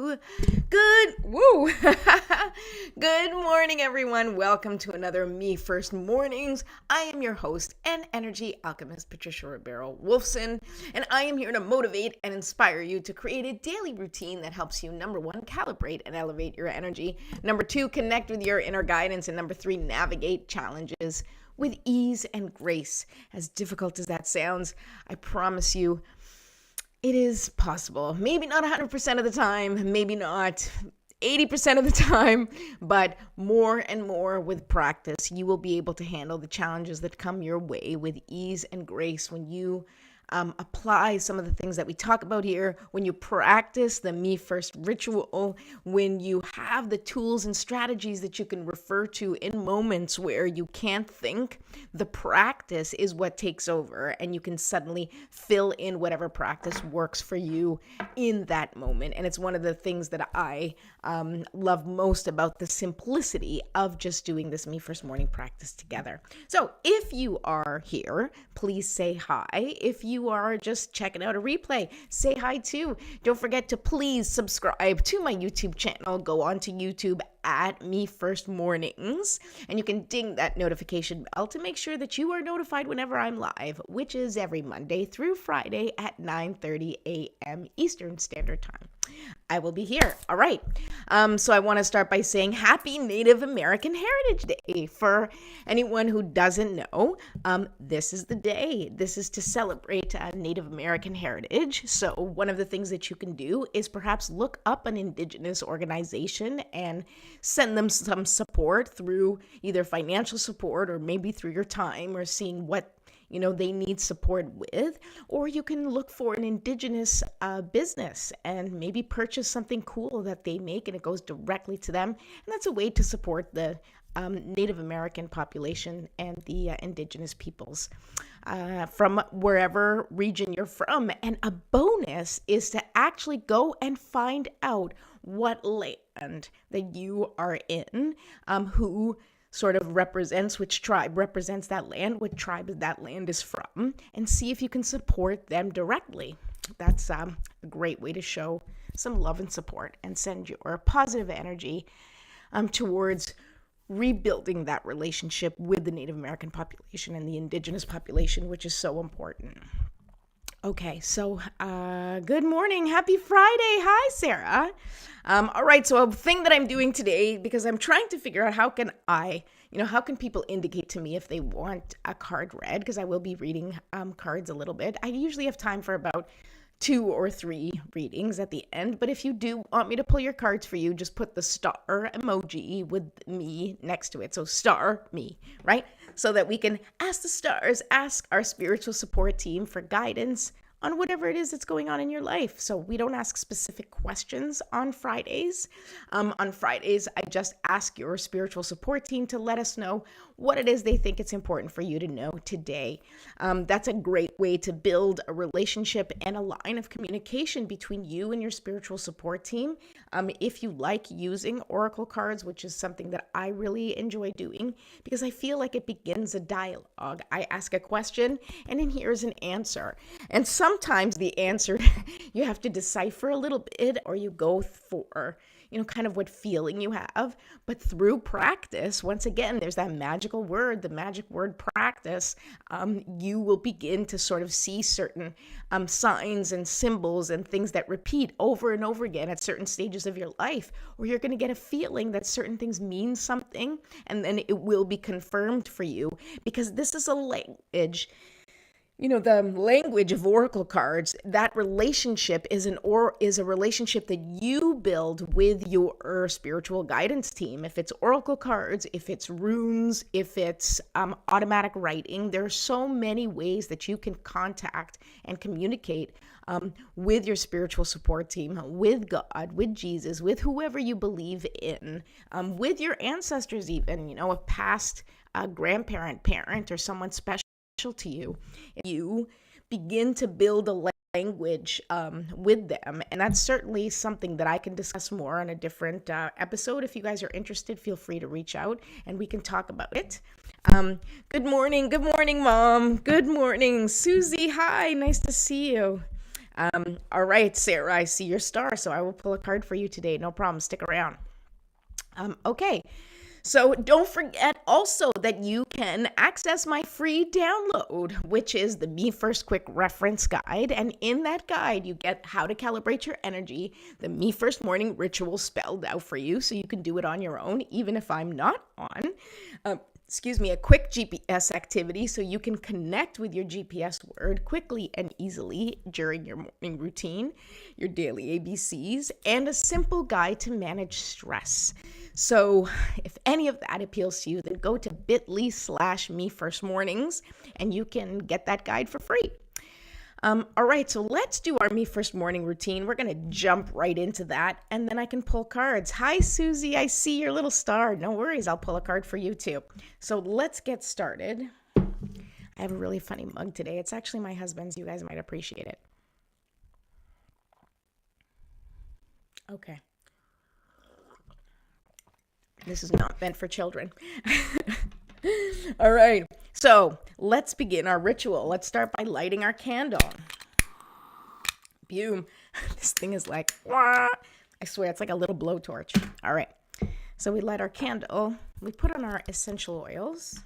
Good, woo. Good morning, everyone. Welcome to another Me First Mornings. I am your host and energy alchemist, Patricia Ribeiro Wolfson, and I am here to motivate and inspire you to create a daily routine that helps you, number one, calibrate and elevate your energy. Number two, connect with your inner guidance. And number three, navigate challenges with ease and grace. As difficult as that sounds, I promise you, it is possible. Maybe not 100% of the time, maybe not 80% of the time, but more and more with practice, you will be able to handle the challenges that come your way with ease and grace when you apply some of the things that we talk about here, when you practice the Me First ritual, when you have the tools and strategies that you can refer to in moments where you can't think. The practice is what takes over, and you can suddenly fill in whatever practice works for you in that moment. And it's one of the things that I love most about the simplicity of just doing this Me First morning practice together. So if you are here, please say hi. If you are just checking out a replay, say hi too. Don't forget to please subscribe to my YouTube channel. Go on to YouTube at Me First Mornings, and you can ding that notification bell to make sure that you are notified whenever I'm live, which is every Monday through Friday at 9:30 a.m. Eastern Standard Time. I will be here. All right. So I want to start by saying Happy Native American Heritage Day. For anyone who doesn't know, this is the day. This is to celebrate Native American heritage. So one of the things that you can do is perhaps look up an Indigenous organization and send them some support through either financial support or maybe through your time or seeing what they need support with, or you can look for an Indigenous business and maybe purchase something cool that they make and it goes directly to them. And that's a way to support the Native American population and the Indigenous peoples from wherever region you're from. And a bonus is to actually go and find out what land that you are in, who sort of represents, which tribe represents that land, what tribe that land is from, and see if you can support them directly. That's a great way to show some love and support and send your positive energy towards rebuilding that relationship with the Native American population and the Indigenous population, which is so important. Okay, so good morning. Happy Friday. Hi, Sarah. All right, so a thing that I'm doing today, because I'm trying to figure out how can people indicate to me if they want a card read, because I will be reading cards a little bit. I usually have time for about 2 or 3 readings at the end, but if you do want me to pull your cards for you, just put the star emoji with me next to it. So star me, right? So that we can ask the stars, ask our spiritual support team for guidance on whatever it is that's going on in your life. So we don't ask specific questions on Fridays. On Fridays, I just ask your spiritual support team to let us know what it is they think it's important for you to know today. That's a great way to build a relationship and a line of communication between you and your spiritual support team. If you like using oracle cards, which is something that I really enjoy doing, because I feel like it begins a dialogue. I ask a question and then here's an answer. And sometimes the answer you have to decipher a little bit, or you go for kind of what feeling you have. But through practice, once again, there's that magical word, the magic word practice, you will begin to sort of see certain signs and symbols and things that repeat over and over again at certain stages of your life, or you're going to get a feeling that certain things mean something, and then it will be confirmed for you, because this is a language. The language of oracle cards, that relationship is a relationship that you build with your spiritual guidance team. If it's oracle cards, if it's runes, if it's automatic writing, there are so many ways that you can contact and communicate with your spiritual support team, with God, with Jesus, with whoever you believe in, with your ancestors even, a past grandparent, parent, or someone special to you. You begin to build a language with them, and that's certainly something that I can discuss more on a different episode. If you guys are interested, feel free to reach out and we can talk about it. Good morning, Mom. Good morning, Susie. Hi, nice to see you. All right, Sarah, I see your star, so I will pull a card for you today. No problem. Stick around. Okay. So don't forget also that you can access my free download, which is the Me First Quick Reference Guide. And in that guide, you get how to calibrate your energy, the Me First Morning ritual spelled out for you so you can do it on your own, even if I'm not on. A quick GPS activity so you can connect with your GPS word quickly and easily during your morning routine, your daily ABCs, and a simple guide to manage stress. So if any of that appeals to you, then go to bit.ly/mefirstmornings and you can get that guide for free. All right, so let's do our Me First morning routine. We're going to jump right into that, and then I can pull cards. Hi, Susie. I see your little star. No worries. I'll pull a card for you, too. So let's get started. I have a really funny mug today. It's actually my husband's. You guys might appreciate it. Okay. This is not meant for children. All right. So let's begin our ritual. Let's start by lighting our candle. Boom. This thing is like, wah. I swear it's like a little blowtorch. All right. So we light our candle. We put on our essential oils,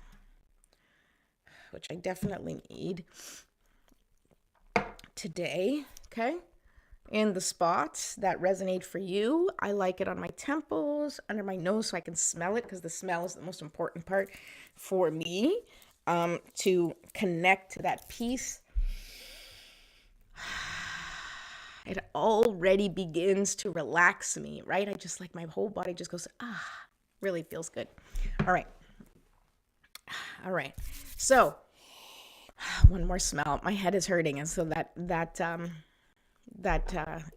which I definitely need today. Okay. In the spots that resonate for you. I like it on my temples, under my nose, so I can smell it, because the smell is the most important part for me, to connect to that peace. It already begins to relax me, right? I just like my whole body just goes, really feels good. All right. So one more smell. My head is hurting, and so that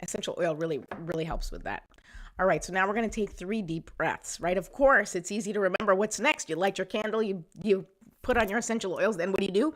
essential oil really helps with that. All right, so now we're going to take 3 deep breaths, right? Of course, it's easy to remember what's next. You light your candle, you put on your essential oils, then what do?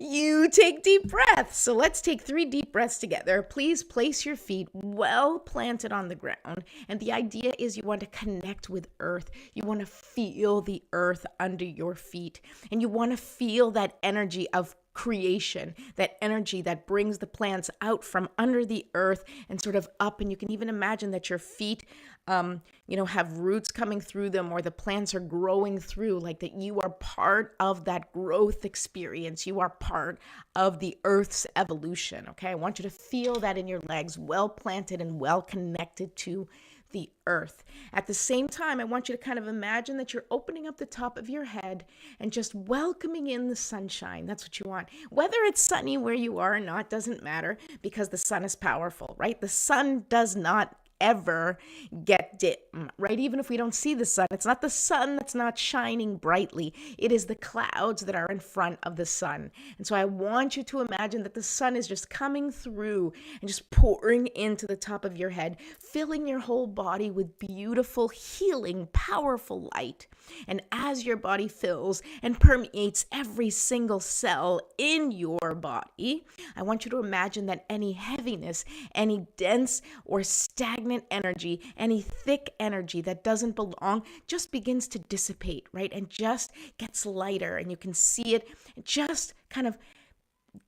You take deep breaths. So let's take 3 deep breaths together. Please place your feet well planted on the ground. And the idea is you want to connect with earth. You want to feel the earth under your feet. And you want to feel that energy of creation, that energy that brings the plants out from under the earth and sort of up. And you can even imagine that your feet, have roots coming through them, or the plants are growing through, like that you are part of that growth experience. You are part of the earth's evolution. Okay. I want you to feel that in your legs, well planted and well connected to the earth. At the same time, I want you to kind of imagine that you're opening up the top of your head and just welcoming in the sunshine. That's what you want. Whether it's sunny where you are or not doesn't matter, because the sun is powerful, right? The sun does not ever get dim, right? Even if we don't see the sun, it's not the sun that's not shining brightly. It is the clouds that are in front of the sun. And so I want you to imagine that the sun is just coming through and just pouring into the top of your head, filling your whole body with beautiful, healing, powerful light. And as your body fills and permeates every single cell in your body, I want you to imagine that any heaviness, any dense or stagnant energy, any thick energy that doesn't belong just begins to dissipate, right? And just gets lighter, and you can see it just kind of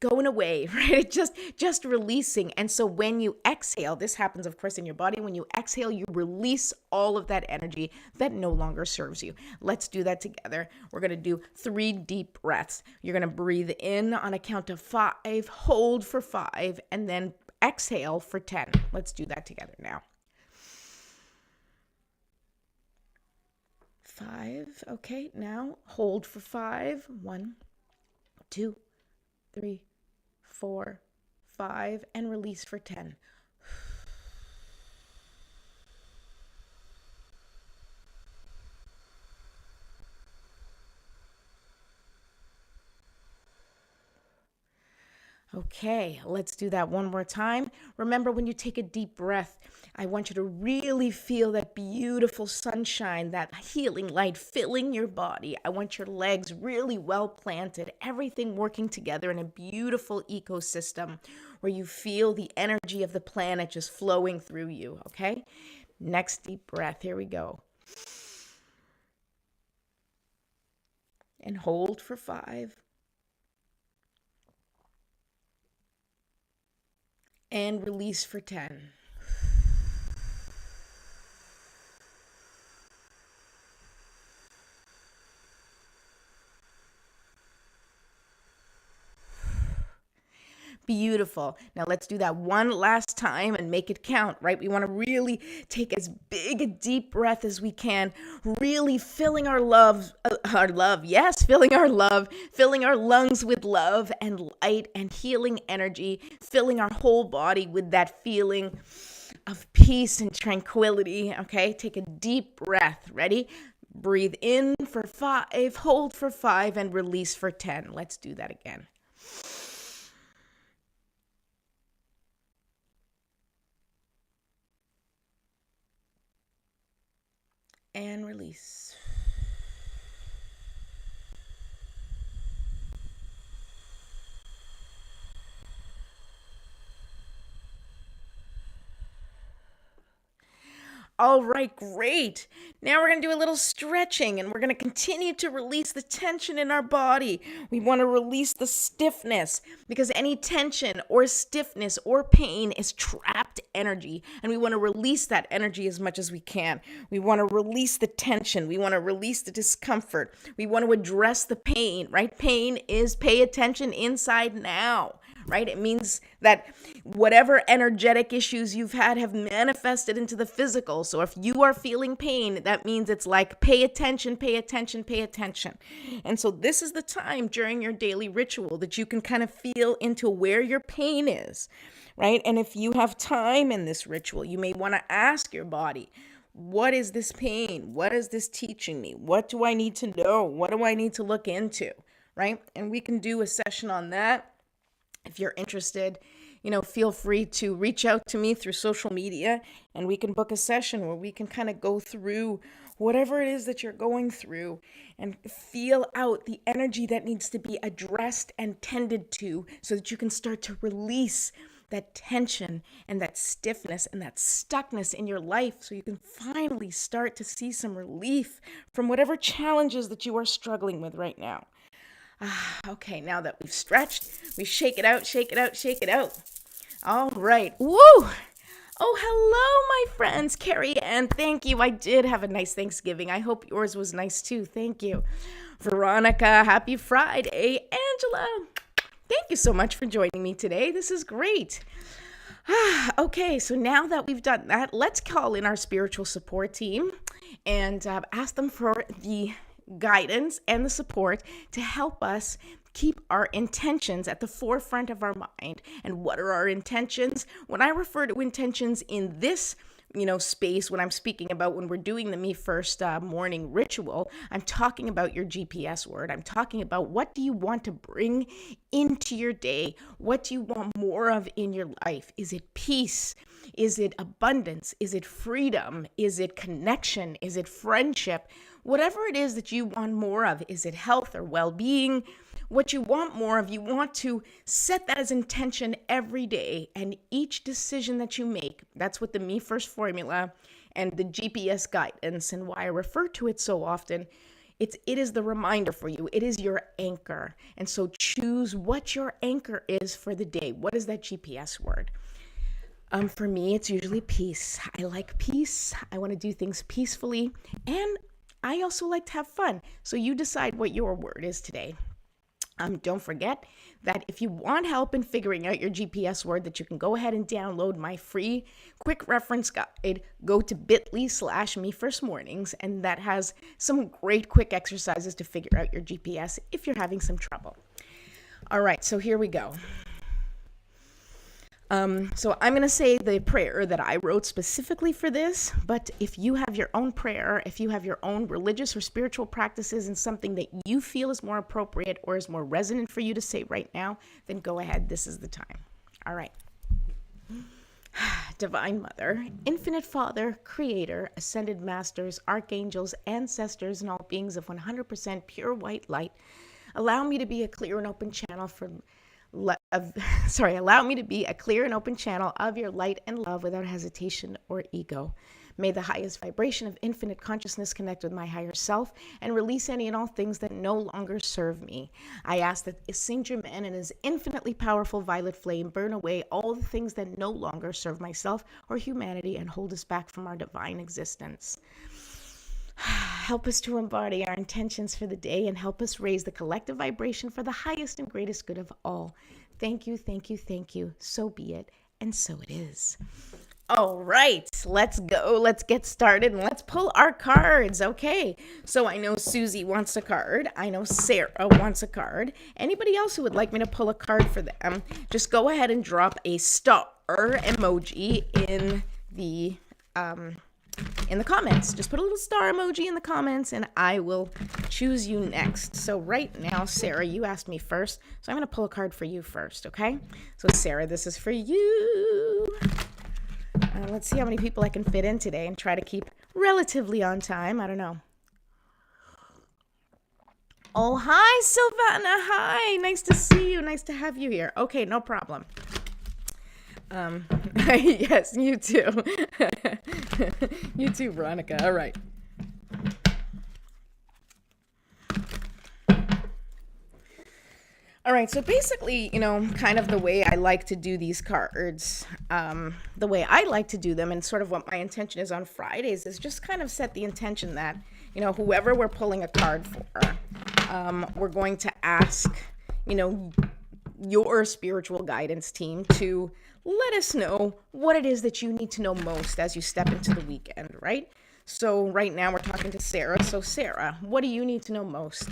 going away, right? Just releasing. And so when you exhale, this happens, of course, in your body. When you exhale, you release all of that energy that no longer serves you. Let's do that together. We're going to do 3 deep breaths. You're going to breathe in on a count of 5, hold for 5, and then exhale for 10. Let's do that together now. 5. Okay, now hold for 5. 1, 2, 3, 4, 5, and release for 10. Okay, let's do that one more time. Remember, when you take a deep breath, I want you to really feel that beautiful sunshine, that healing light filling your body. I want your legs really well planted, everything working together in a beautiful ecosystem where you feel the energy of the planet just flowing through you, okay? Next deep breath, here we go. And hold for 5. And release for 10. Beautiful. Now let's do that one last time and make it count, right? We want to really take as big a deep breath as we can, really filling our filling our lungs with love and light and healing energy, filling our whole body with that feeling of peace and tranquility, okay? Take a deep breath. Ready? Breathe in for 5, hold for 5, and release for 10. Let's do that again. And release. All right, great. Now we're going to do a little stretching and we're going to continue to release the tension in our body. We want to release the stiffness because any tension or stiffness or pain is trapped energy, and we want to release that energy as much as we can. We want to release the tension. We want to release the discomfort. We want to address the pain, right? Pain is pay attention inside now. Right? It means that whatever energetic issues you've had have manifested into the physical. So if you are feeling pain, that means it's like pay attention, pay attention, pay attention. And so this is the time during your daily ritual that you can kind of feel into where your pain is, right? And if you have time in this ritual, you may want to ask your body, what is this pain? What is this teaching me? What do I need to know? What do I need to look into, right? And we can do a session on that. If you're interested, feel free to reach out to me through social media and we can book a session where we can kind of go through whatever it is that you're going through and feel out the energy that needs to be addressed and tended to so that you can start to release that tension and that stiffness and that stuckness in your life so you can finally start to see some relief from whatever challenges that you are struggling with right now. Okay, now that we've stretched, we shake it out, shake it out, shake it out. All right. Woo! Oh, hello, my friends. Carrie Ann, thank you. I did have a nice Thanksgiving. I hope yours was nice too. Thank you. Veronica, happy Friday. Angela, thank you so much for joining me today. This is great. Okay, so now that we've done that, let's call in our spiritual support team and ask them for the guidance and the support to help us keep our intentions at the forefront of our mind. And what are our intentions? When I refer to intentions in this space, when I'm speaking about when we're doing the Me First morning ritual, I'm talking about your GPS word. I'm talking about what do you want to bring into your day? What do you want more of in your life? Is it peace? Is it abundance? Is it freedom? Is it connection? Is it friendship? Whatever it is that you want more of, is it health or well-being? What you want more of, you want to set that as intention every day, and each decision that you make, that's what the Me First formula and the GPS guidance and why I refer to it so often, it is the reminder for you. It is your anchor. And so choose what your anchor is for the day. What is that GPS word? For me, it's usually peace. I like peace. I want to do things peacefully, and I also like to have fun. So you decide what your word is today. Don't forget that if you want help in figuring out your GPS word, that you can go ahead and download my free quick reference guide. Go to bit.ly/mefirstmornings, and that has some great quick exercises to figure out your GPS if you're having some trouble. All right, so here we go. So I'm going to say the prayer that I wrote specifically for this, but if you have your own prayer, if you have your own religious or spiritual practices and something that you feel is more appropriate or is more resonant for you to say right now, then go ahead. This is the time. All right. Divine Mother, Infinite Father, Creator, Ascended Masters, Archangels, Ancestors, and all beings of 100% pure white light, allow me to be a clear and open channel for allow me to be a clear and open channel of your light and love without hesitation or ego. May the highest vibration of infinite consciousness connect with my higher self and release any and all things that no longer serve me. I ask that Saint Germain and his infinitely powerful violet flame burn away all the things that no longer serve myself or humanity and hold us back from our divine existence. Help us to embody our intentions for the day and help us raise the collective vibration for the highest and greatest good of all. Thank you, thank you, thank you. So be it, and so it is. All right, let's go. Let's get started and let's pull our cards. Okay, so I know Susie wants a card. I know Sarah wants a card. Anybody else who would like me to pull a card for them, just go ahead and drop a star emoji in the comments. Just put a little star emoji in the comments and I will choose you next. So right now, Sarah, you asked me first, so I'm going to pull a card for you first, okay? So Sarah, this is for you. Let's see how many people I can fit in today and try to keep relatively on time. I don't know. Oh, hi, Silvana. Hi. Nice to see you. Nice to have you here. Okay, no problem. Yes, you too. You too, Veronica. All right. All right, so basically, kind of the way I like to do these cards, the way I like to do them and sort of what my intention is on Fridays is just kind of set the intention that, whoever we're pulling a card for, we're going to ask, your spiritual guidance team to let us know what it is that you need to know most as you step into the weekend, right? So right now we're talking to Sarah. So Sarah, what do you need to know most?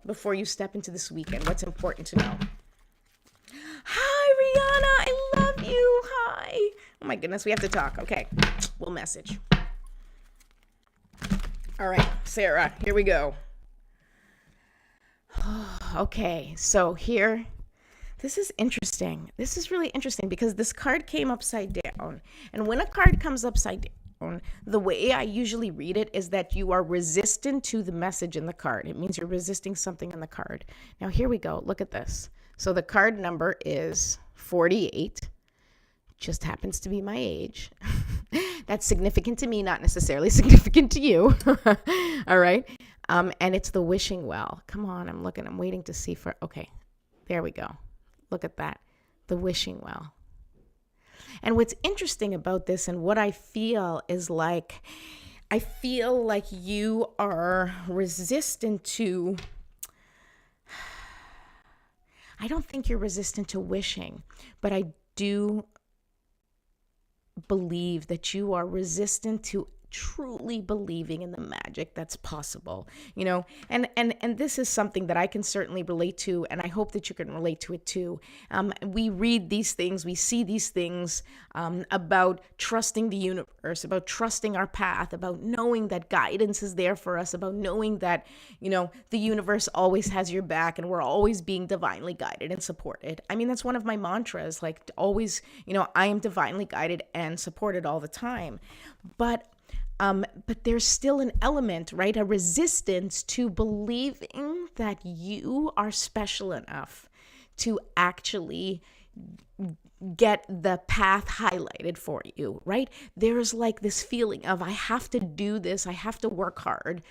Before you step into this weekend, what's important to know? Hi, Rihanna. I love you. Hi. Oh, my goodness. We have to talk. Okay. We'll message. All right, Sarah, here we go. Okay. So here, this is interesting. This is really interesting because this card came upside down. And when a card comes upside down, the way I usually read it is that you are resistant to the message in the card. It means you're resisting something in the card. Now, here we go. Look at this. So the card number is 48. Just happens to be my age. That's significant to me, not necessarily significant to you. All right. And it's the wishing well. Come on. I'm waiting to see okay. There we go. Look at that. The wishing well. And what's interesting about this and what I feel is I feel like you are resistant to, I don't think you're resistant to wishing, but I do believe that you are resistant to truly believing in the magic that's possible, and this is something that I can certainly relate to, and I hope that you can relate to it too. We read these things, we see these things about trusting the universe, about trusting our path, about knowing that guidance is there for us, about knowing that, the universe always has your back and we're always being divinely guided and supported. I mean, that's one of my mantras, like always, I am divinely guided and supported all the time. But there's still an element, right? A resistance to believing that you are special enough to actually get the path highlighted for you, right? There's like this feeling of I have to do this, I have to work hard,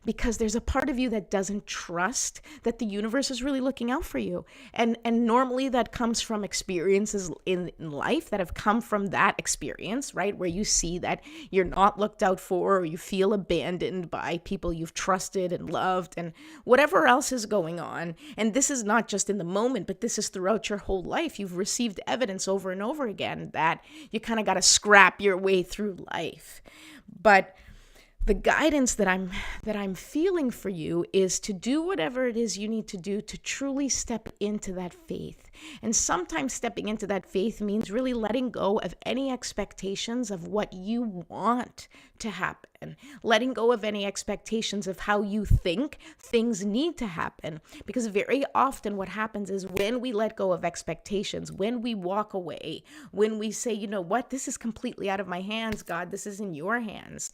because there's a part of you that doesn't trust that the universe is really looking out for you. And normally that comes from experiences in life that have come from that experience, right? Where you see that you're not looked out for, or you feel abandoned by people you've trusted and loved and whatever else is going on. And this is not just in the moment, but this is throughout your whole life. You've received evidence over and over again that you kind of got to scrap your way through life. But the guidance that I'm feeling for you is to do whatever it is you need to do to truly step into that faith And sometimes stepping into that faith means really letting go of any expectations of what you want to happen, letting go of any expectations of how you think things need to happen. Because very often what happens is when we let go of expectations, when we walk away, when we say, you know what, this is completely out of my hands, God, this is in your hands.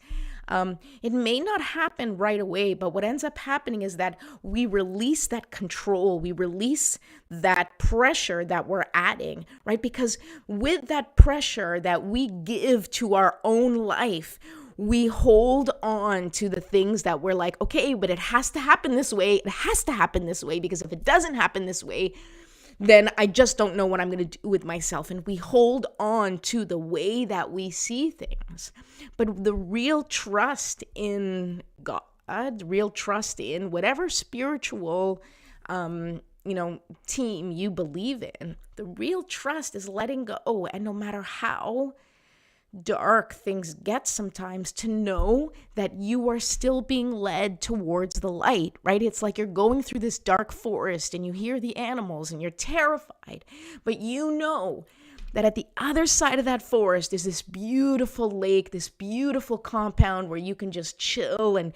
It may not happen right away, but what ends up happening is that we release that control, we release that pressure that we're adding, right? Because with that pressure that we give to our own life, we hold on to the things that we're like, okay, but it has to happen this way. It has to happen this way, because if it doesn't happen this way, then I just don't know what I'm going to do with myself. And we hold on to the way that we see things. But the real trust in God, real trust in whatever spiritual, team you believe in, the real trust is letting go. And no matter how dark things get sometimes, to know that you are still being led towards the light, right? It's like you're going through this dark forest and you hear the animals and you're terrified, but you know that at the other side of that forest is this beautiful lake, this beautiful compound where you can just chill and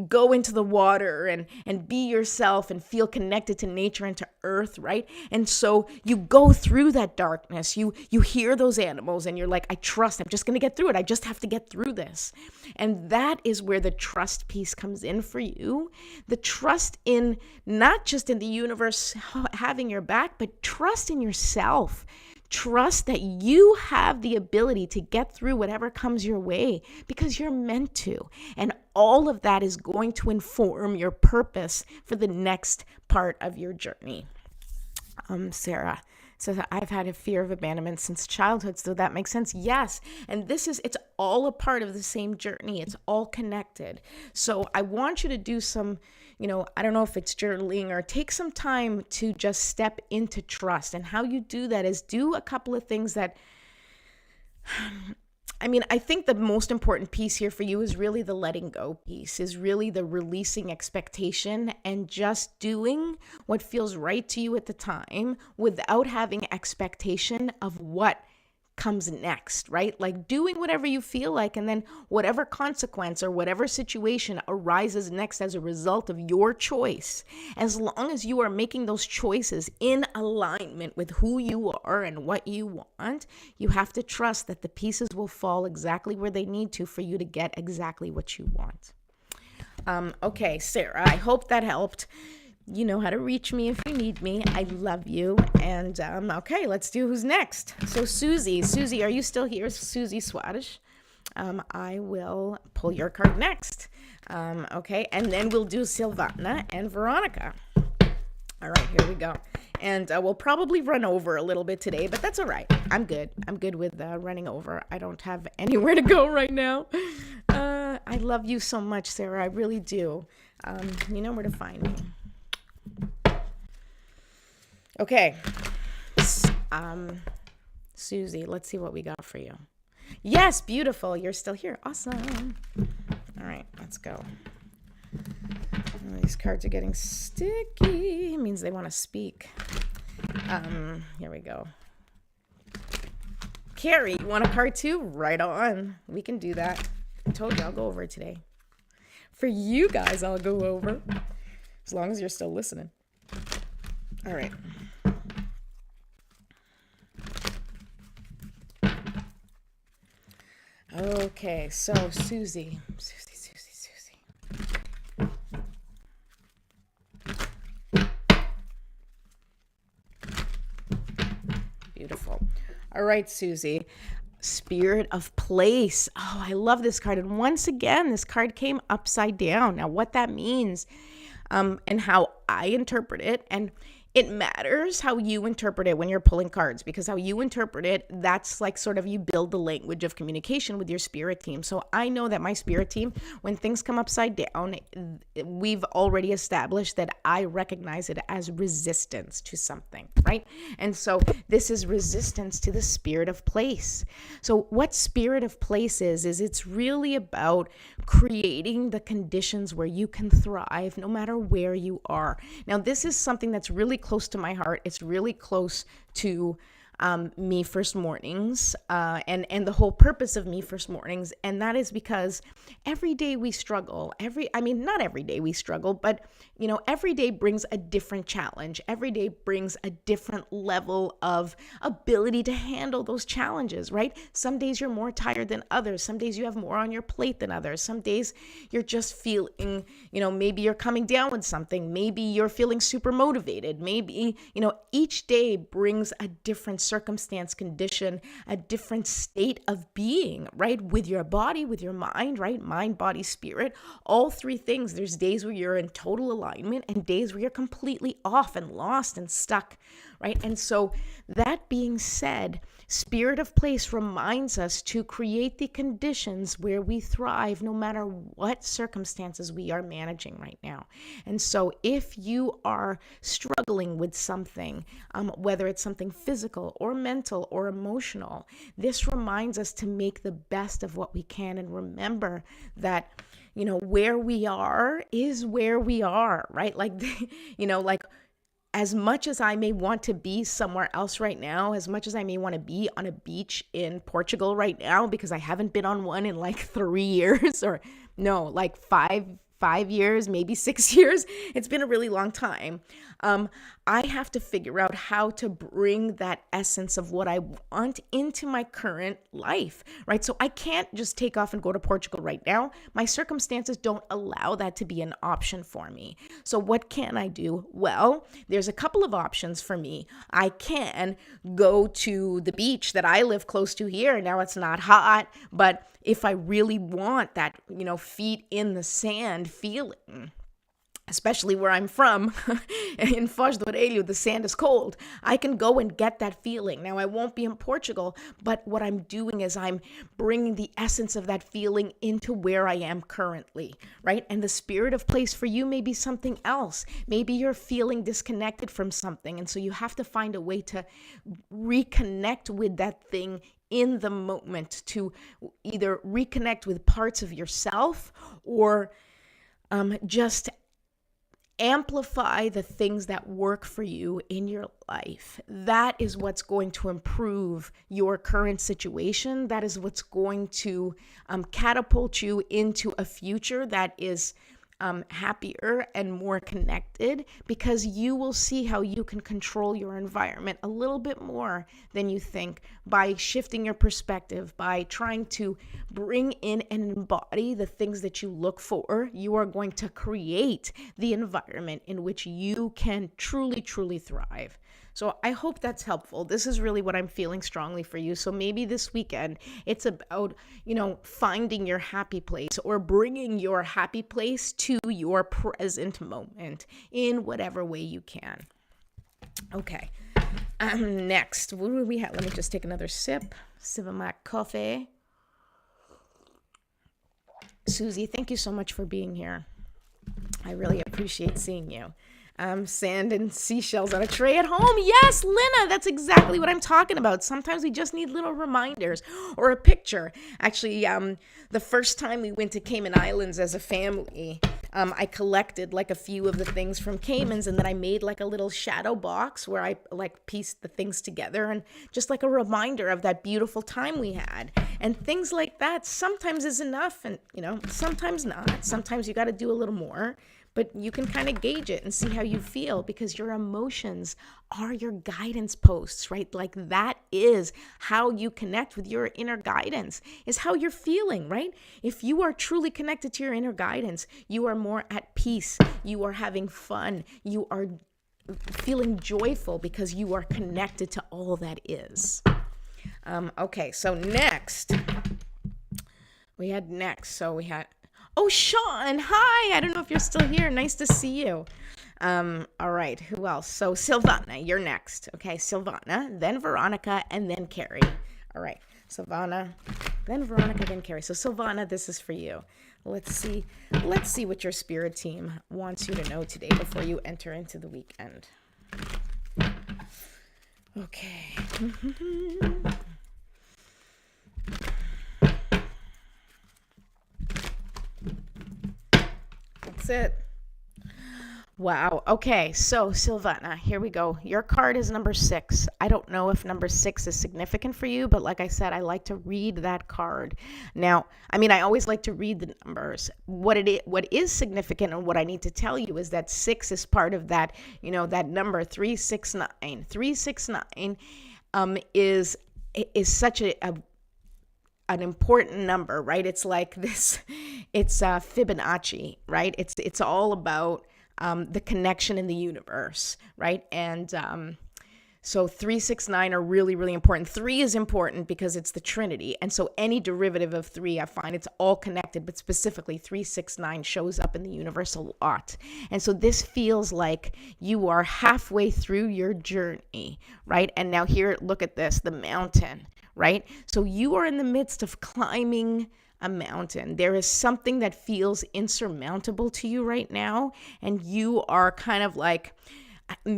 go into the water and be yourself and feel connected to nature and to earth, right? And so you go through that darkness, you hear those animals and you're like, I trust, I'm just going to get through it. I just have to get through this. And that is where the trust piece comes in for you. The trust in not just in the universe having your back, but trust in yourself. Trust that you have the ability to get through whatever comes your way because you're meant to. And all of that is going to inform your purpose for the next part of your journey. Sarah says, I've had a fear of abandonment since childhood, so that makes sense. Yes. And it's all a part of the same journey. It's all connected. So I want you to do some, I don't know if it's journaling or take some time to just step into trust. And how you do that is do a couple of things that, I think the most important piece here for you is really the letting go piece, is really the releasing expectation and just doing what feels right to you at the time without having expectation of what comes next, right? Like doing whatever you feel like, and then whatever consequence or whatever situation arises next as a result of your choice, as long as you are making those choices in alignment with who you are and what you want, you have to trust that the pieces will fall exactly where they need to for you to get exactly what you want. Okay, Sarah, I hope that helped. You know how to reach me if you need me. I love you. And okay, let's do who's next. So Susie, are you still here? Susie Swadesh. I will pull your card next. Okay, and then we'll do Silvana and Veronica. All right, here we go. And we'll probably run over a little bit today, but that's all right. I'm good. I'm good with running over. I don't have anywhere to go right now. I love you so much, Sarah. I really do. You know where to find me. Okay, Susie, let's see what we got for you. Yes, beautiful. You're still here. Awesome. All right, let's go. These cards are getting sticky. It means they want to speak. Here we go. Carrie, you want a card too? Right on. We can do that. I told you I'll go over it today. For you guys, I'll go over. As long as you're still listening. All right. Okay, so Susie. Beautiful. All right, Susie. Spirit of place. Oh, I love this card. And once again, this card came upside down. Now, what that means and how I interpret it, and it matters how you interpret it when you're pulling cards, because how you interpret it, that's like sort of you build the language of communication with your spirit team. So I know that my spirit team, when things come upside down, we've already established that I recognize it as resistance to something, right? And so this is resistance to the spirit of place. So what spirit of place is it's really about creating the conditions where you can thrive no matter where you are. Now, this is something that's really close to my heart. It's really close to Me First Mornings, and the whole purpose of Me First Mornings. And that is because every day we struggle. Not every day we struggle, but every day brings a different challenge. Every day brings a different level of ability to handle those challenges, right? Some days you're more tired than others. Some days you have more on your plate than others. Some days you're just feeling, maybe you're coming down with something. Maybe you're feeling super motivated. Maybe, each day brings a different circumstance, condition, a different state of being, right? With your body, with your mind, right? Mind, body, spirit, all three things. There's days where you're in total alignment and days where you're completely off and lost and stuck, right? And so that being said, Spirit of Place reminds us to create the conditions where we thrive no matter what circumstances we are managing right now. And so if you are struggling with something, whether it's something physical or mental or emotional, this reminds us to make the best of what we can and remember that where we are is where we are, right? Like, as much as I may want to be somewhere else right now, as much as I may want to be on a beach in Portugal right now, because I haven't been on one in like 3 years or no, like five years, maybe 6 years. It's been a really long time. I have to figure out how to bring that essence of what I want into my current life, right? So I can't just take off and go to Portugal right now. My circumstances don't allow that to be an option for me. So what can I do? Well, there's a couple of options for me. I can go to the beach that I live close to here. Now it's not hot, but if I really want that, feet in the sand feeling, especially where I'm from, in Foz do Areia, the sand is cold. I can go and get that feeling. Now, I won't be in Portugal, but what I'm doing is I'm bringing the essence of that feeling into where I am currently, right? And the Spirit of Place for you may be something else. Maybe you're feeling disconnected from something, and so you have to find a way to reconnect with that thing in the moment, to either reconnect with parts of yourself or just amplify the things that work for you in your life. That is what's going to improve your current situation. That is what's going to catapult you into a future that is happier and more connected, because you will see how you can control your environment a little bit more than you think by shifting your perspective, by trying to bring in and embody the things that you look for. You are going to create the environment in which you can truly, truly thrive. So I hope that's helpful. This is really what I'm feeling strongly for you. So maybe this weekend, it's about, finding your happy place or bringing your happy place to your present moment in whatever way you can. Okay. Next, what do we have? Let me just take another sip of my coffee. Susie, thank you so much for being here. I really appreciate seeing you. Sand and seashells on a tray at home. Yes, Lina, that's exactly what I'm talking about. Sometimes we just need little reminders or a picture. Actually, the first time we went to Cayman Islands as a family, I collected like a few of the things from Caymans, and then I made like a little shadow box where I like pieced the things together, and just like a reminder of that beautiful time we had. And things like that sometimes is enough, and sometimes not. Sometimes you got to do a little more. But you can kind of gauge it and see how you feel, because your emotions are your guidance posts, right? Like that is how you connect with your inner guidance, is how you're feeling, right? If you are truly connected to your inner guidance, you are more at peace. You are having fun. You are feeling joyful because you are connected to all that is. Okay, so next. Oh, Sean, hi. I don't know if you're still here. Nice to see you. All right, who else? So Silvana, you're next. Okay, Silvana, then Veronica, and then Carrie. All right, Silvana, then Veronica, then Carrie. So Silvana, this is for you. Let's see what your spirit team wants you to know today before you enter into the weekend. Okay. That's it. Wow. Okay. So, Silvana, here we go. Your card is number 6. I don't know if number 6 is significant for you, but like I said, I like to read that card. Now, I always like to read the numbers. What is significant and what I need to tell you is that 6 is part of that, that number 369. 369 is such an important number, right? It's like this, it's Fibonacci, right? It's all about the connection in the universe, right? And so 369 are really, really important. 3 is important because it's the Trinity. And so any derivative of 3, I find it's all connected, but specifically 369 shows up in the universe a lot. And so this feels like you are halfway through your journey, right? And now here, look at this, the mountain, right? So you are in the midst of climbing a mountain. There is something that feels insurmountable to you right now, and you are kind of like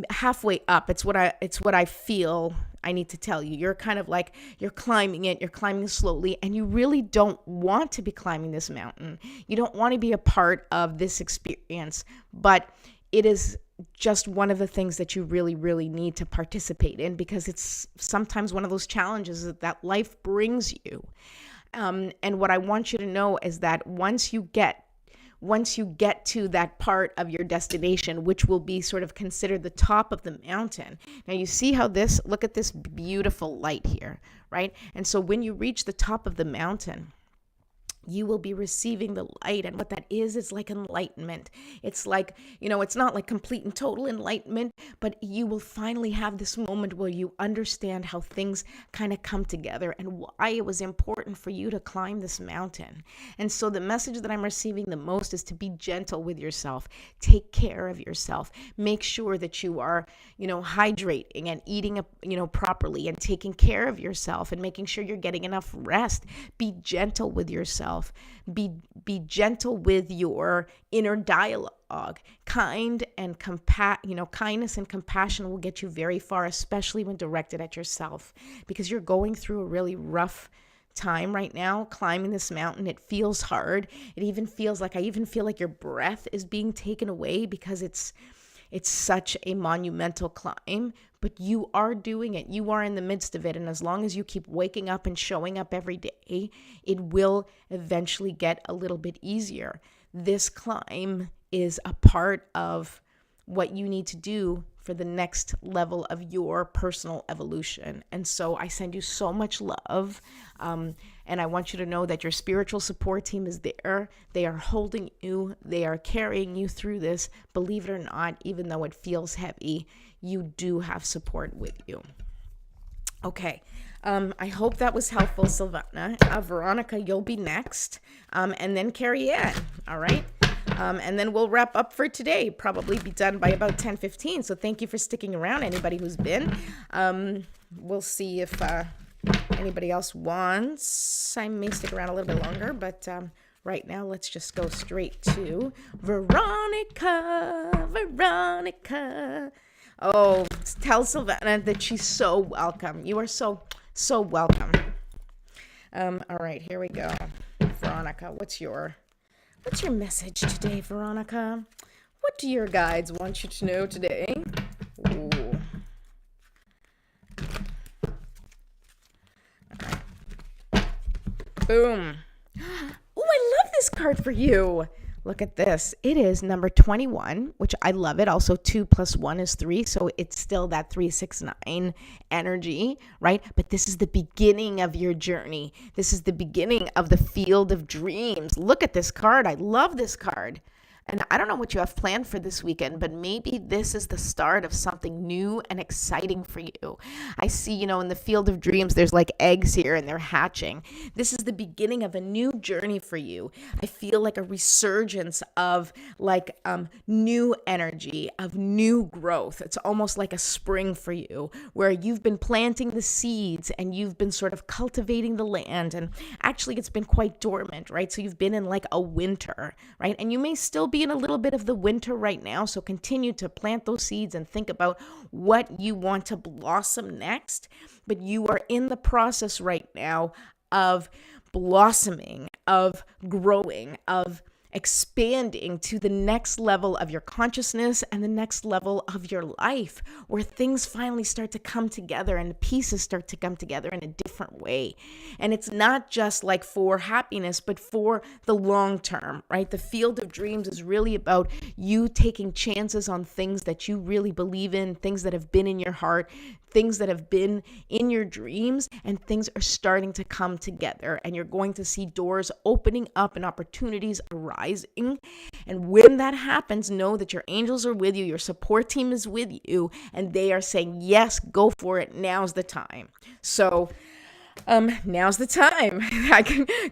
halfway up. It's what I feel I need to tell you. You're kind of like, you're climbing it, you're climbing slowly, and you really don't want to be climbing this mountain. You don't want to be a part of this experience, but it is just one of the things that you really, really need to participate in, because it's sometimes one of those challenges that life brings you. And what I want you to know is that once you get to that part of your destination, which will be sort of considered the top of the mountain. Now you see how look at this beautiful light here, right? And so when you reach the top of the mountain, you will be receiving the light. And what that is like enlightenment. It's like, it's not like complete and total enlightenment, but you will finally have this moment where you understand how things kind of come together and why it was important for you to climb this mountain. And so the message that I'm receiving the most is to be gentle with yourself. Take care of yourself. Make sure that you are, hydrating and eating, properly, and taking care of yourself and making sure you're getting enough rest. Be gentle with yourself. Be gentle with your inner dialogue. Kindness and compassion will get you very far, especially when directed at yourself, because you're going through a really rough time right now climbing this mountain. It feels hard. It even feels like, I even feel like your breath is being taken away, because it's such a monumental climb, but you are doing it. You are in the midst of it. And as long as you keep waking up and showing up every day, it will eventually get a little bit easier. This climb is a part of what you need to do for the next level of your personal evolution. And so I send you so much love. And I want you to know that your spiritual support team is there. They are holding you. They are carrying you through this. Believe it or not, even though it feels heavy, you do have support with you. Okay. I hope that was helpful, Silvana. Veronica, you'll be next. And then Carrie Ann. All right. And then we'll wrap up for today. Probably be done by about 10:15. So thank you for sticking around, anybody who's been. We'll see if anybody else wants. I may stick around a little bit longer, but right now let's just go straight to Veronica. Veronica. Oh, tell Silvana that she's so welcome. You are so welcome. All right, here we go. Veronica, what's your message today, Veronica? What do your guides want you to know today? Ooh. All right. Boom. Oh, I love this card for you. Look at this. It is number 21, which I love it. Also, 2 + 1 is 3. So it's still that 369 energy, right? But this is the beginning of your journey. This is the beginning of the field of dreams. Look at this card. I love this card. And I don't know what you have planned for this weekend, but maybe this is the start of something new and exciting for you. I see, in the field of dreams, there's like eggs here and they're hatching. This is the beginning of a new journey for you. I feel like a resurgence of new energy, of new growth. It's almost like a spring for you, where you've been planting the seeds and you've been sort of cultivating the land. And actually, it's been quite dormant, right? So you've been in like a winter, right? And you may still be in a little bit of the winter right now. So continue to plant those seeds and think about what you want to blossom next. But you are in the process right now of blossoming, of growing, of expanding to the next level of your consciousness and the next level of your life, where things finally start to come together and the pieces start to come together in a different way. And it's not just like for happiness, but for the long term, right? The field of dreams is really about you taking chances on things that you really believe in, things that have been in your heart, things that have been in your dreams, and things are starting to come together, and you're going to see doors opening up and opportunities arising. And when that happens, know that your angels are with you, your support team is with you, and they are saying, yes, go for it. Now's the time. So now's the time. I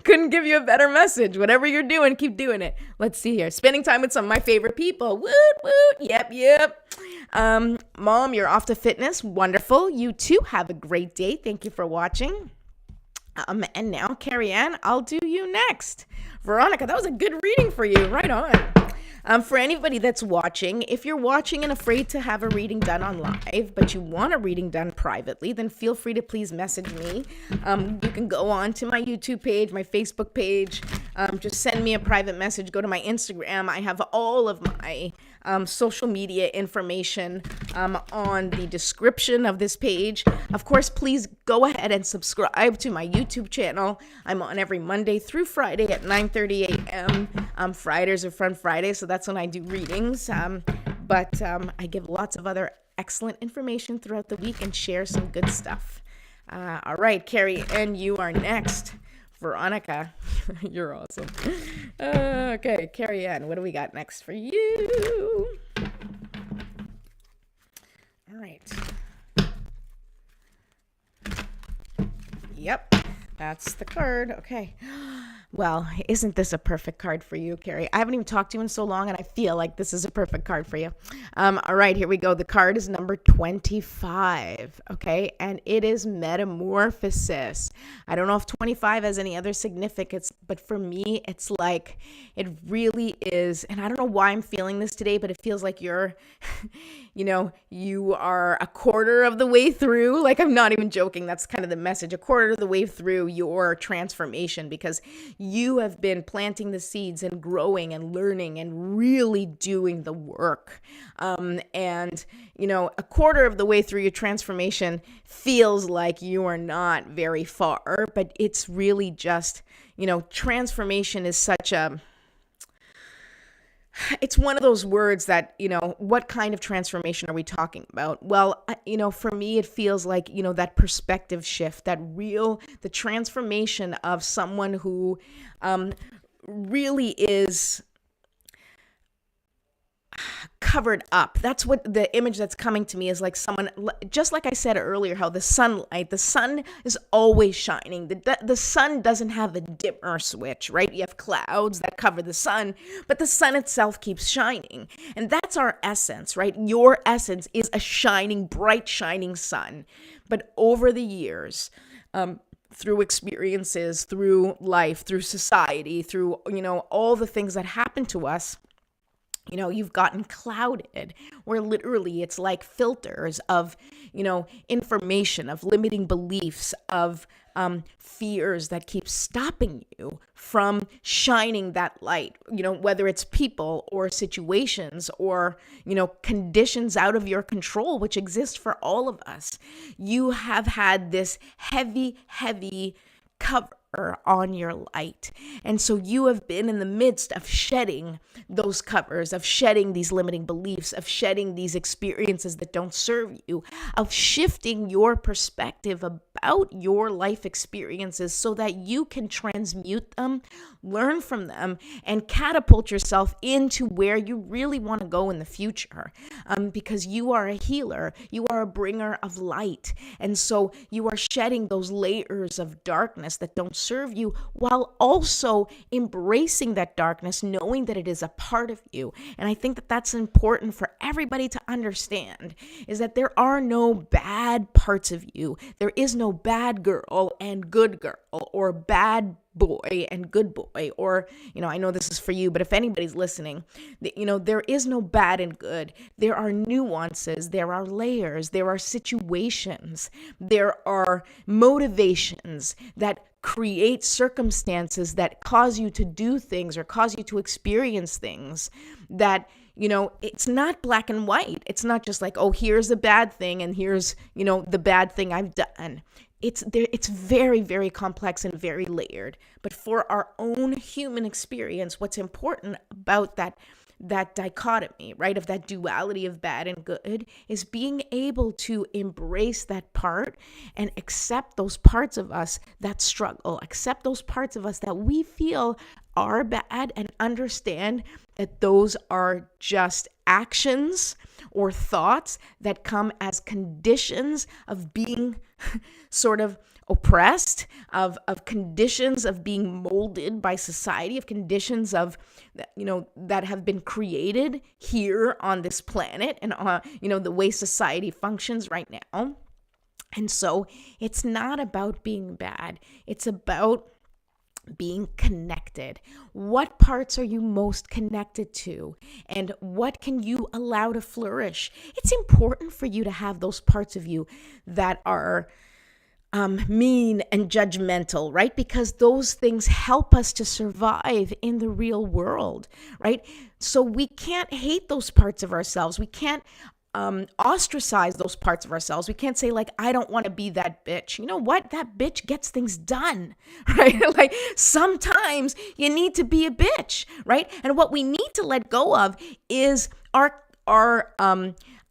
couldn't give you a better message. Whatever you're doing, keep doing it. Let's see here. Spending time with some of my favorite people. Woot, woot. Yep. Mom, you're off to fitness. Wonderful. You too. Have a great day. Thank you for watching. And now, Carrie Ann, I'll do you next. Veronica, that was a good reading for you. Right on. For anybody that's watching, if you're watching and afraid to have a reading done on live, but you want a reading done privately, then feel free to please message me. You can go on to my YouTube page, my Facebook page. Just send me a private message. Go to my Instagram. I have all of my social media information on the description of this page. Of course, please go ahead and subscribe to my YouTube channel. I'm on every Monday through Friday at 9:30 a.m. Fridays are Fun Friday, so that's when I do readings. But I give lots of other excellent information throughout the week and share some good stuff. All right, Carrie, and you are next. Veronica, you're awesome. Okay, Carrie Ann, what do we got next for you? All right. Yep, that's the card. Okay. Well, isn't this a perfect card for you, Carrie? I haven't even talked to you in so long, and I feel like this is a perfect card for you. All right, here we go. The card is number 25, okay? And it is metamorphosis. I don't know if 25 has any other significance, but for me, it's like, it really is. And I don't know why I'm feeling this today, but it feels like you're, you are a quarter of the way through. Like, I'm not even joking. That's kind of the message. A quarter of the way through your transformation, because you have been planting the seeds and growing and learning and really doing the work. And, a quarter of the way through your transformation feels like you are not very far, but it's really just, transformation is such a, it's one of those words that, what kind of transformation are we talking about? Well, for me, it feels like, that perspective shift, the transformation of someone who really is covered up. That's what the image that's coming to me is, like someone, just like I said earlier, how the sun is always shining. The sun doesn't have a dimmer switch, right? You have clouds that cover the sun, but the sun itself keeps shining. And that's our essence, right? Your essence is a shining, bright, shining sun. But over the years, through experiences, through life, through society, through, all the things that happen to us, you've gotten clouded, where literally it's like filters of, information, of limiting beliefs, of fears that keep stopping you from shining that light, whether it's people or situations or, conditions out of your control, which exist for all of us. You have had this heavy cover on your light. And so you have been in the midst of shedding those covers, of shedding these limiting beliefs, of shedding these experiences that don't serve you, of shifting your perspective about your life experiences so that you can transmute them, learn from them, and catapult yourself into where you really want to go in the future. Because you are a healer, you are a bringer of light. And so you are shedding those layers of darkness that don't serve you, while also embracing that darkness, knowing that it is a part of you. And I think that that's important for everybody to understand, is that there are no bad parts of you. There is no bad girl and good girl, or bad boy and good boy, or, I know this is for you, but if anybody's listening, there is no bad and good. There are nuances, there are layers, there are situations, there are motivations that create circumstances that cause you to do things or cause you to experience things that, it's not black and white. It's not just like, oh, here's a bad thing and here's, the bad thing I've done. It's very, very complex and very layered. But for our own human experience, what's important about that dichotomy, right, of that duality of bad and good, is being able to embrace that part and accept those parts of us that struggle, accept those parts of us that we feel are bad, and understand that those are just actions or thoughts that come as conditions of being sort of oppressed, of conditions of being molded by society, of conditions of, that have been created here on this planet and, the way society functions right now. And so it's not about being bad. It's about being connected. What parts are you most connected to? And what can you allow to flourish? It's important for you to have those parts of you that are mean and judgmental, right? Because those things help us to survive in the real world, right? So we can't hate those parts of ourselves. We can't ostracize those parts of ourselves. We can't say, like, I don't want to be that bitch. You know what? That bitch gets things done, right? Like, sometimes you need to be a bitch, right? And what we need to let go of is our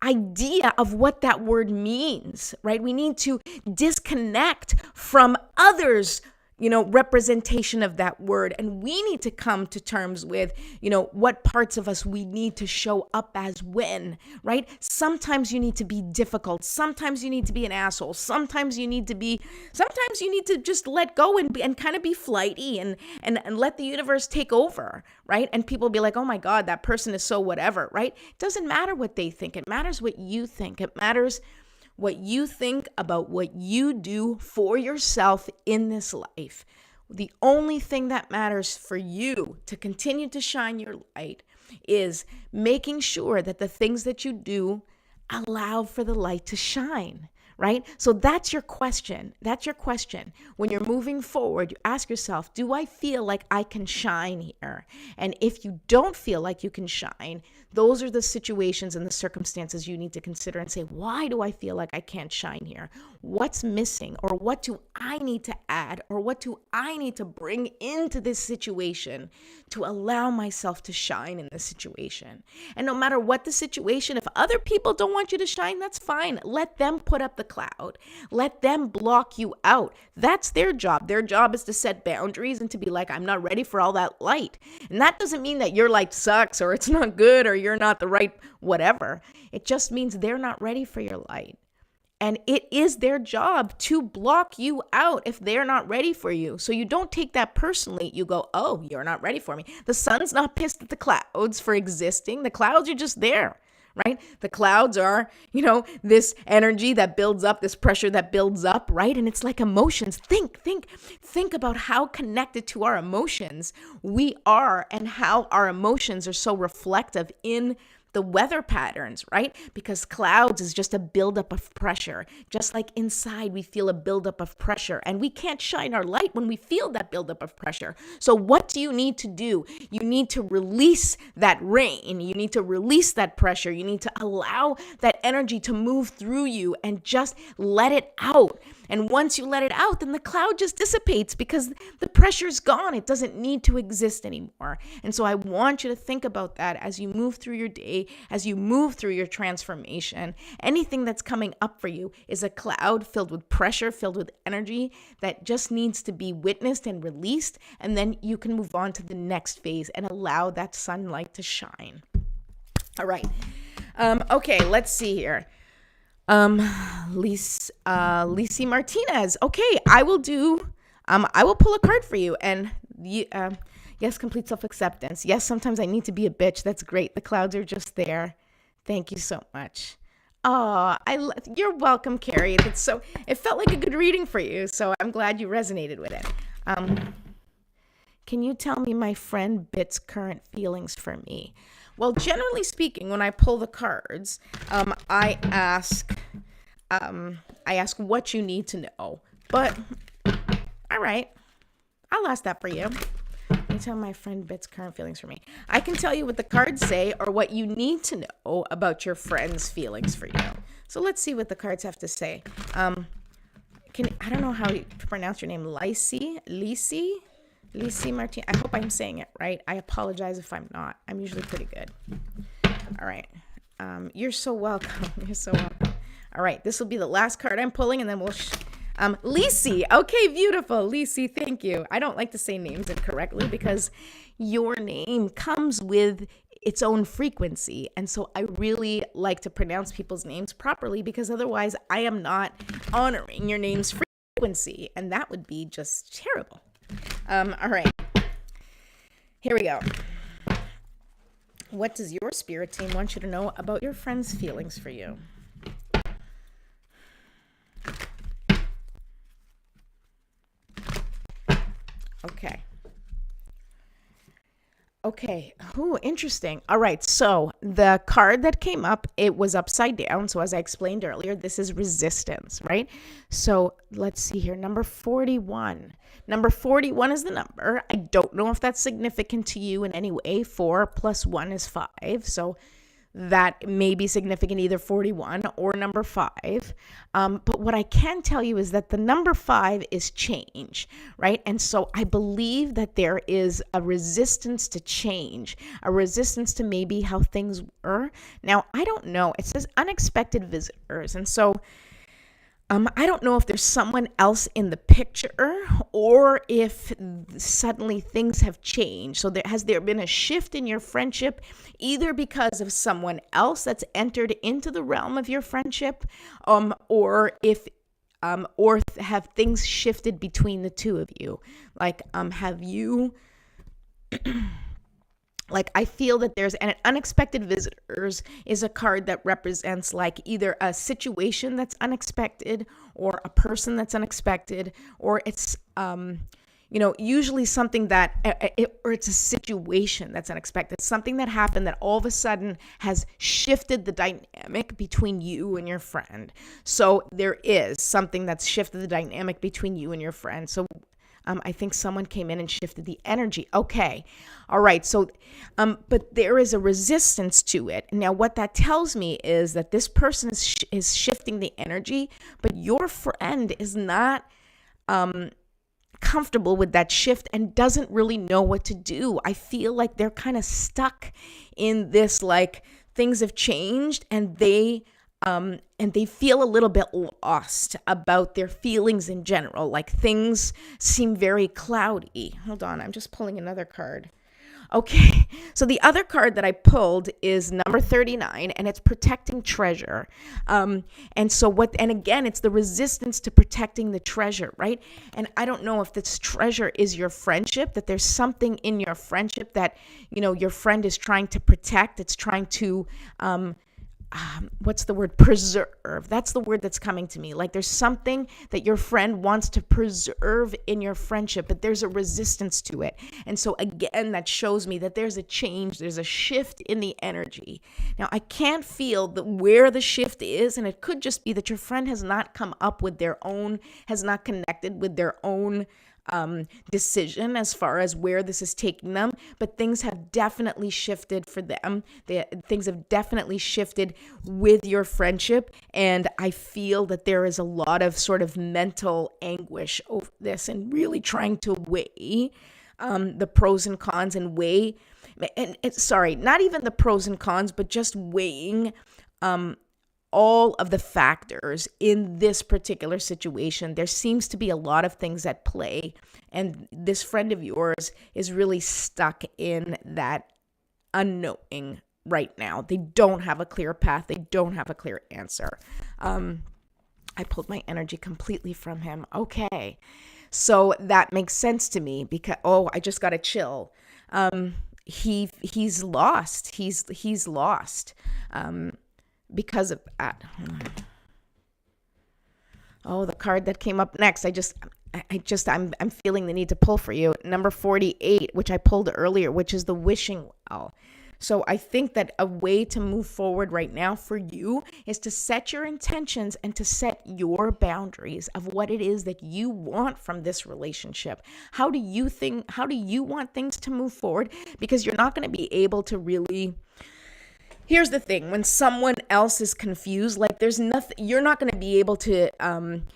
idea of what that word means, right? We need to disconnect from others' representation of that word. And we need to come to terms with, what parts of us we need to show up as when, right? Sometimes you need to be difficult. Sometimes you need to be an asshole. Sometimes you need to just let go and kind of be flighty and let the universe take over, right? And people be like, oh my God, that person is so whatever, right? It doesn't matter what they think. It matters what you think. It matters what you think about what you do for yourself in this life. The only thing that matters for you to continue to shine your light is making sure that the things that you do allow for the light to shine, right? So that's your question. That's your question. When you're moving forward, you ask yourself, do I feel like I can shine here? And if you don't feel like you can shine, those are the situations and the circumstances you need to consider and say, why do I feel like I can't shine here? What's missing? Or what do I need to add? Or what do I need to bring into this situation to allow myself to shine in this situation? And no matter what the situation, if other people don't want you to shine, that's fine. Let them put up the cloud. Let them block you out. That's their job. Their job is to set boundaries and to be like, I'm not ready for all that light. And that doesn't mean that your light sucks or it's not good or you're not the right whatever. It just means they're not ready for your light. And it is their job to block you out if they're not ready for you. So you don't take that personally. You go, oh, you're not ready for me. The sun's not pissed at the clouds for existing. The clouds are just there, right? The clouds are, this energy that builds up, this pressure that builds up, right? And it's like emotions. Think about how connected to our emotions we are and how our emotions are so reflective in the weather patterns, right? Because clouds is just a buildup of pressure. Just like inside, we feel a buildup of pressure, and we can't shine our light when we feel that buildup of pressure. So what do you need to do? You need to release that rain. You need to release that pressure. You need to allow that energy to move through you and just let it out. And once you let it out, then the cloud just dissipates because the pressure's gone. It doesn't need to exist anymore. And so I want you to think about that as you move through your day, as you move through your transformation. Anything that's coming up for you is a cloud filled with pressure, filled with energy that just needs to be witnessed and released. And then you can move on to the next phase and allow that sunlight to shine. All right. Okay, let's see here. Lisi Martinez. Okay, I will pull a card for you. And yes, complete self-acceptance. Yes, sometimes I need to be a bitch. That's great. The clouds are just there. Thank you so much. Oh, you're welcome, Carrie. It felt like a good reading for you. So I'm glad you resonated with it. Can you tell me my friend Bit's current feelings for me? Well, generally speaking, when I pull the cards, I ask what you need to know. But all right, I'll ask that for you. Let me tell my friend Bit's current feelings for me. I can tell you what the cards say or what you need to know about your friend's feelings for you. So let's see what the cards have to say. I don't know how to pronounce your name. Lisi Martin. I hope I'm saying it right. I apologize if I'm not. I'm usually pretty good. All right. You're so welcome. You're so welcome. All right. This will be the last card I'm pulling, and then we'll... Lisi. Okay, beautiful. Lisi, thank you. I don't like to say names incorrectly because your name comes with its own frequency. And so I really like to pronounce people's names properly because otherwise I am not honoring your name's frequency. And that would be just terrible. All right. Here we go. What does your spirit team want you to know about your friend's feelings for you? Okay. Ooh, interesting. All right. So the card that came up, it was upside down. So as I explained earlier, this is resistance, right? So let's see here. Number 41. Number 41 is the number. I don't know if that's significant to you in any way. 4 plus 1 is 5. So that may be significant, either 41 or number 5. But what I can tell you is that the number 5 is change, right? And so I believe that there is a resistance to change, a resistance to maybe how things were. Now, I don't know. It says unexpected visitors. And so I don't know if there's someone else in the picture or if suddenly things have changed. So has there been a shift in your friendship, either because of someone else that's entered into the realm of your friendship, or have things shifted between the two of you? Like, have you... Like, I feel that there's an unexpected visitors is a card that represents like either a situation that's unexpected or a person that's unexpected, or it's, usually something that, or it's a situation that's unexpected, something that happened that all of a sudden has shifted the dynamic between you and your friend. So there is something that's shifted the dynamic between you and your friend. So I think someone came in and shifted the energy. Okay. All right. So, but there is a resistance to it. Now, what that tells me is that this person is shifting the energy, but your friend is not comfortable with that shift and doesn't really know what to do. I feel like they're kind of stuck in this, like, things have changed, and they feel a little bit lost about their feelings in general. Like, things seem very cloudy. Hold on, I'm just pulling another card. Okay, so the other card that I pulled is number 39, and it's protecting treasure. And again, it's the resistance to protecting the treasure, right? And I don't know if this treasure is your friendship, that there's something in your friendship that, your friend is trying to protect. It's trying to, what's the word? Preserve. That's the word that's coming to me. Like, there's something that your friend wants to preserve in your friendship, but there's a resistance to it. And so again, that shows me that there's a change, there's a shift in the energy. Now, I can't feel where the shift is, and it could just be that your friend has not come up with has not connected with their own decision as far as where this is taking them, but things have definitely shifted for them. Things have definitely shifted with your friendship, and I feel that there is a lot of sort of mental anguish over this and really trying to weigh the pros and cons and not even the pros and cons, but just weighing all of the factors in this particular situation. There seems to be a lot of things at play, and this friend of yours is really stuck in that unknowing right now. They don't have a clear path. They don't have a clear answer. I pulled my energy completely from him. Okay. So that makes sense to me because, I just got a chill. He's lost. He's lost. Because of that. The card that came up next, I'm feeling the need to pull for you. Number 48, which I pulled earlier, which is the wishing well. So I think that a way to move forward right now for you is to set your intentions and to set your boundaries of what it is that you want from this relationship. How do you want things to move forward? Because you're not going to be able to really. Here's the thing, when someone else is confused, like there's nothing, you're not going to be able to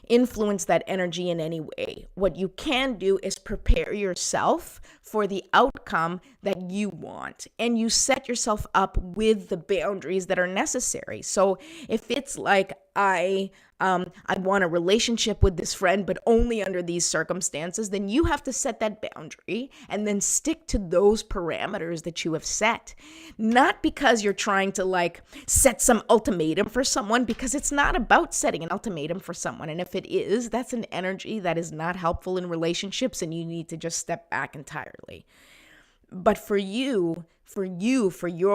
influence that energy in any way. What you can do is prepare yourself for the outcome that you want, and you set yourself up with the boundaries that are necessary. So if it's like, I want a relationship with this friend, but only under these circumstances, then you have to set that boundary and then stick to those parameters that you have set. Not because you're trying to like set some ultimatum for someone, because it's not about setting an ultimatum for someone. And if it is, that's an energy that is not helpful in relationships, and you need to just step back entirely. But for your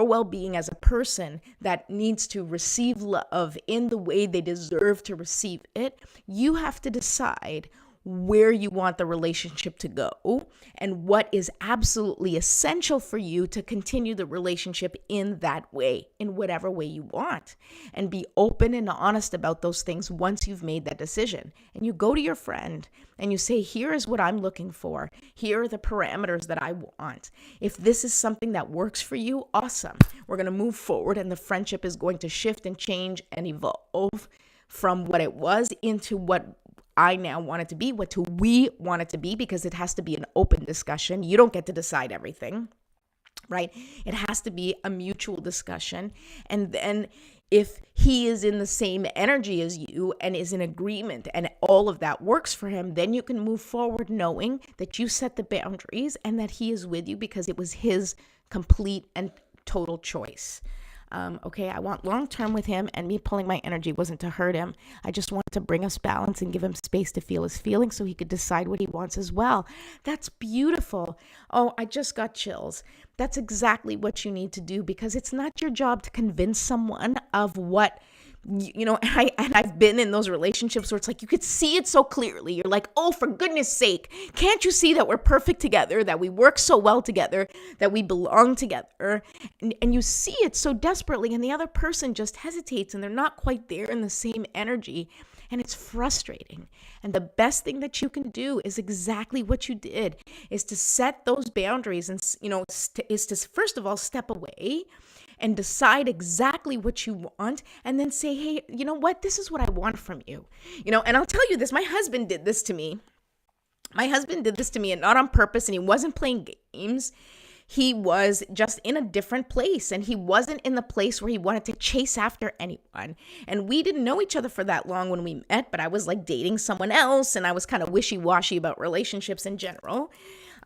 well-being as a person that needs to receive love in the way they deserve to receive it, you have to decide where you want the relationship to go and what is absolutely essential for you to continue the relationship in that way, in whatever way you want. And be open and honest about those things once you've made that decision. And you go to your friend and you say, here is what I'm looking for. Here are the parameters that I want. If this is something that works for you, awesome. We're going to move forward, and the friendship is going to shift and change and evolve from what it was into what I now want it to be, what do we want it to be, because it has to be an open discussion. You don't get to decide everything, right? It has to be a mutual discussion. And then if he is in the same energy as you and is in agreement and all of that works for him, then you can move forward knowing that you set the boundaries and that he is with you because it was his complete and total choice. Okay, I want long-term with him, and me pulling my energy wasn't to hurt him. I just wanted to bring us balance and give him space to feel his feelings so he could decide what he wants as well. That's beautiful. Oh, I just got chills. That's exactly what you need to do, because it's not your job to convince someone of what and I've been in those relationships where it's like you could see it so clearly. You're like, oh, for goodness sake, can't you see that we're perfect together, that we work so well together, that we belong together? And you see it so desperately, and the other person just hesitates, and they're not quite there in the same energy. And it's frustrating. And the best thing that you can do is exactly what you did, is to set those boundaries and, is to first of all step away and decide exactly what you want, and then say, hey, you know what? This is what I want from you. And I'll tell you this, my husband did this to me. And not on purpose, and he wasn't playing games. He was just in a different place, and he wasn't in the place where he wanted to chase after anyone. And we didn't know each other for that long when we met, but I was like dating someone else, and I was kind of wishy-washy about relationships in general.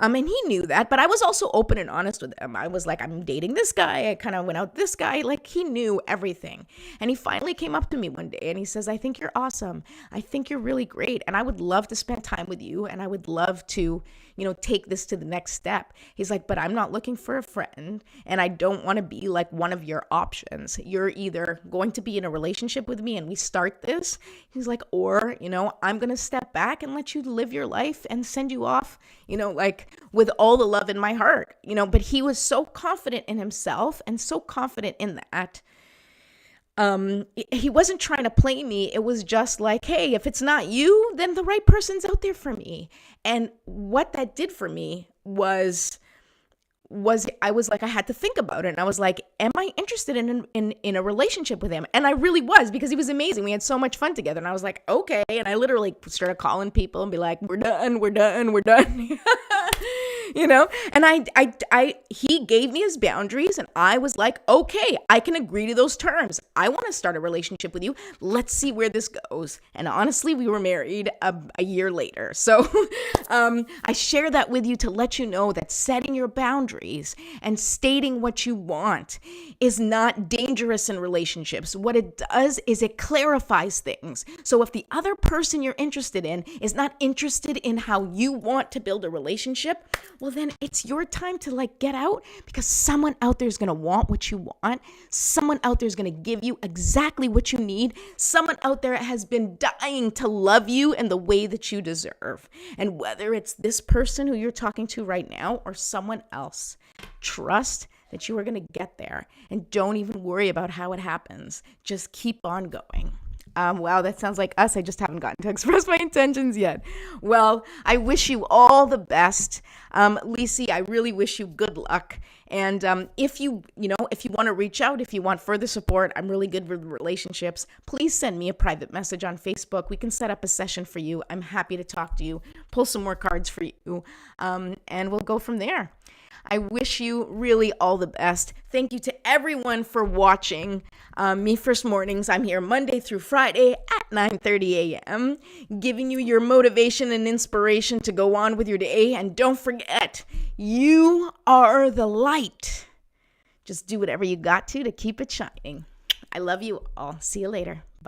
And he knew that, but I was also open and honest with him. I was like, I'm dating this guy. I kind of went out this guy. Like, he knew everything. And he finally came up to me one day and he says, I think you're awesome. I think you're really great. And I would love to spend time with you. And I would love to, take this to the next step. He's like, but I'm not looking for a friend, and I don't want to be like one of your options. You're either going to be in a relationship with me and we start this. He's like, or, I'm going to step back and let you live your life and send you off, with all the love in my heart, but he was so confident in himself and so confident in that. He wasn't trying to play me. It was just like, hey, if it's not you, then the right person's out there for me. And what that did for me was I was like, I had to think about it. And I was like, am I interested in a relationship with him? And I really was, because he was amazing. We had so much fun together. And I was like, okay. And I literally started calling people and be like, we're done. And he gave me his boundaries, and I was like, okay, I can agree to those terms. I want to start a relationship with you. Let's see where this goes. And honestly, we were married a year later. So I share that with you to let you know that setting your boundaries and stating what you want is not dangerous in relationships. What it does is it clarifies things. So if the other person you're interested in is not interested in how you want to build a relationship, well, then it's your time to get out, because someone out there is going to want what you want. Someone out there is going to give you exactly what you need. Someone out there has been dying to love you in the way that you deserve. And whether it's this person who you're talking to right now or someone else, trust that you are going to get there. And don't even worry about how it happens. Just keep on going. Wow, that sounds like us. I just haven't gotten to express my intentions yet. Well, I wish you all the best. Lisi, I really wish you good luck. And if you want to reach out, if you want further support, I'm really good with relationships. Please send me a private message on Facebook. We can set up a session for you. I'm happy to talk to you, pull some more cards for you, and we'll go from there. I wish you really all the best. Thank you to everyone for watching Me First Mornings. I'm here Monday through Friday at 9:30 a.m., giving you your motivation and inspiration to go on with your day. And don't forget, you are the light. Just do whatever you got to keep it shining. I love you all. See you later.